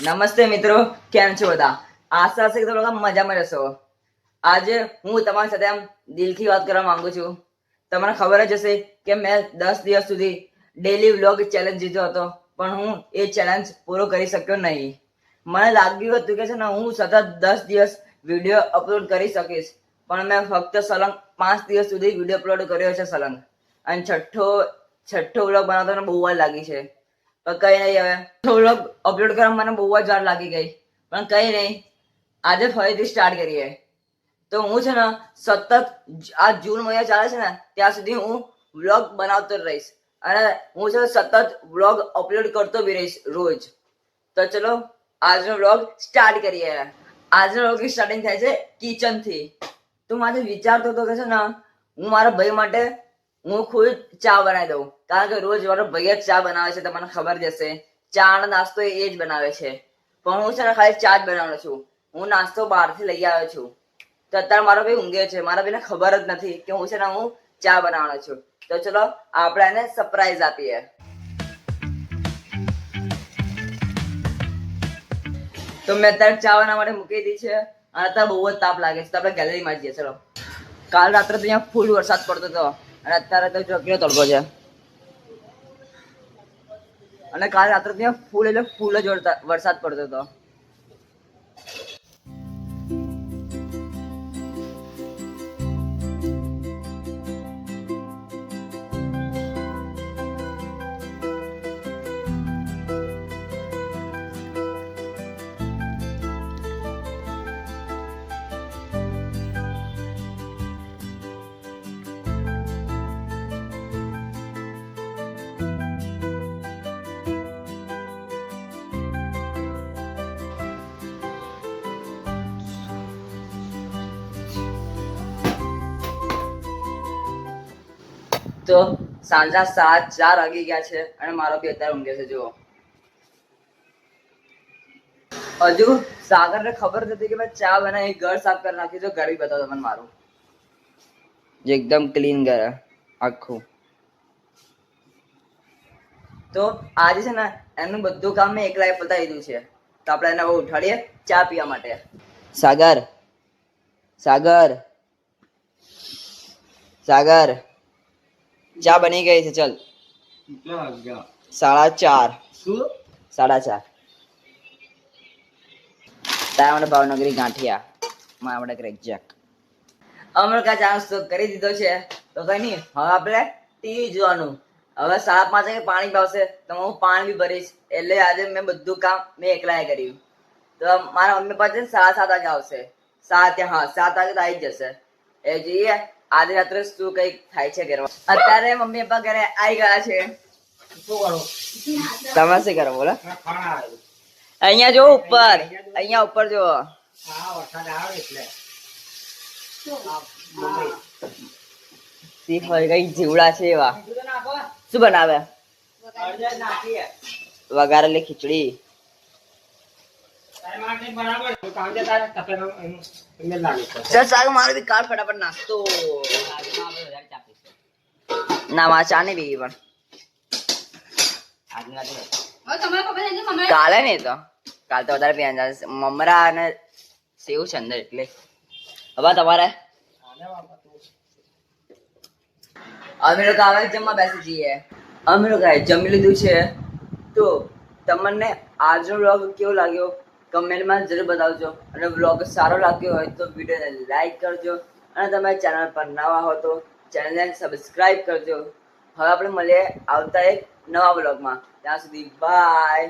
નમસ્તે મિત્રો, કેમ છો બધા? આશા છે કે તમે લોકો મજામાં રહેશો. આજે હું તમારી સાથે આમ દિલથી વાત કરવા માંગુ છું. તમને ખબર જ હશે કે મેં 10 દિવસ સુધી ડેલી વ્લોગ ચેલેન્જ જીત્યો હતો, પણ હું એ ચેલેન્જ પૂરો કરી શક્યો નહીં. મને લાગ્યું હતું કે છે ને હું સતત 10 દિવસ વિડીયો અપલોડ કરી શકીશ, પણ મેં ફક્ત સલંગ 5 દિવસ સુધી વિડીયો અપલોડ કર્યો છે સલંગ. અને છઠ્ઠો વ્લોગ બનાવતો મને બહુ વાર લાગી છે. પણ કઈ નહીં, હવે વ્લોગ અપલોડ કરવામાં મને બહુ જ વાર લાગી ગઈ, પણ કઈ નહીં, આજે ફરીથી સ્ટાર્ટ કરીએ. તો હું છે ને સતત આ જૂન મહિનો ચાલે છે ને ત્યાં સુધી હું વ્લોગ બનાવતો જ રહીશ, અને હું છે સતત વ્લોગ અપલોડ કરતો બી રહીશ રોજ. તો ચલો આજનો વ્લોગ સ્ટાર્ટ કરીએ. આજનો વ્લોગ સ્ટાર્ટિંગ થાય છે કિચન થી. તો હું આજે વિચારતો હતો કે છે ને હું મારા ભાઈ માટે હું ખુદ ચા બનાવી દઉં, કારણ કે રોજ મારો ભાઈ જ ચા બનાવે છે. તમને ખબર જ હશે, ચા નો નાસ્તો એ જ બનાવે છે, પણ હું છે ને ખાલી ચા જ બનાવવાનો છું. હું નાસ્તો બહારથી લઈ આવ્યો છું. તો અત્યારે મારો ભાઈ ઊંઘે છે, મારા ભાઈને ખબર જ નથી કે હું છે ને હું ચા બનાવવાનો છું. તો ચલો આપણે એને સરપ્રાઈઝ આપીએ. તો મેં અત્યારે ચા બનાવવા માટે મૂકી દીધી છે, અને અત્યારે બહુ જ તાપ લાગે છે. તો આપણે ગેલેરીમાં જઈએ. ચલો. કાલ રાત્રે તો અહીંયા ફૂલ વરસાદ પડતો હતો, અને અત્યારે તો જો કેવો તડકો છે. અને કાલે રાત્રે ત્યાં ફૂલ એટલે ફૂલ જ વરસાદ પડતો હતો. તો સાંજના 7:04 વાગી ગયા છે, અને મારો બી અત્યારે ઊંઘે છે. જુઓ, હજુ સાગર ને ખબર નથી કે મેં ચા બનાવી, ઘર સાફ કરી નાખ્યું. તો ઘર બી બતાવો તમને મારું, જે એકદમ ક્લીન ઘર આખું. તો આજે છે ને એનું બધું કામ મેં એકલાએ પતાવી દીધું છે. તો આપણે એને હવે ઉઠાડીએ ચા પીવા માટે. સાગર, સાગર, સાગર, ચા બની ગઈ છે. ચલ. 4:30. 4:30. તારા માટે ભાવનગરી ગાંઠિયા, મારા માટે ક્રેકજેક. અમે કા ચાન્સ તો કરી દીધો છે. તો કઈ નહીં, હવે આપણે ટીવી જોવાનું. હવે 5:30 વાગે પાણી ભાવશે તો હું પાણી બી ભરીશ. એટલે આજે મેં બધું કામ મેં એકલાએ કર્યું. તો મારા મમ્મી પપ્પા છે 7:30 વાગે આવશે. 7 વાગે તો આવી જ જશે. એ જોઈએ આજે રાત્રે શું કઈ થાય છે ઘરમાં. અત્યારે મમ્મી પપ્પા ઘરે આવી ગયા છે. તમે શું કરો બોલો? અહીંયા જો ઉપર, અહીંયા ઉપર જો જીવડા છે એવા. શું બનાવે? વઘારેલી ખીચડી. મારે બી કાઢ ફટાફટ નાસ્તો. ના મારે ચા નહીં પીવી, પણ કાલે નહીં. તો કાલ તો વધારે પીવા જશે. મમરા અને સેવ છે અંદર, એટલે હવે તમારે અમે લોકો આવે જમવા બેસી જઈએ. અમે લોકો જમી લીધું છે. તો તમને આજનો વ્લોગ કેવો લાગ્યો કમેન્ટમાં જરૂર બતાવજો, અને વ્લોગ સારો લાગ્યો હોય તો વિડીયોને લાઈક કરજો, અને તમે ચેનલ પર નવા હો તો ચેનલને સબસ્ક્રાઇબ કરજો. હવે આપણે મળીએ આવતા એક નવા વ્લોગમાં. ત્યાં સુધી બાય.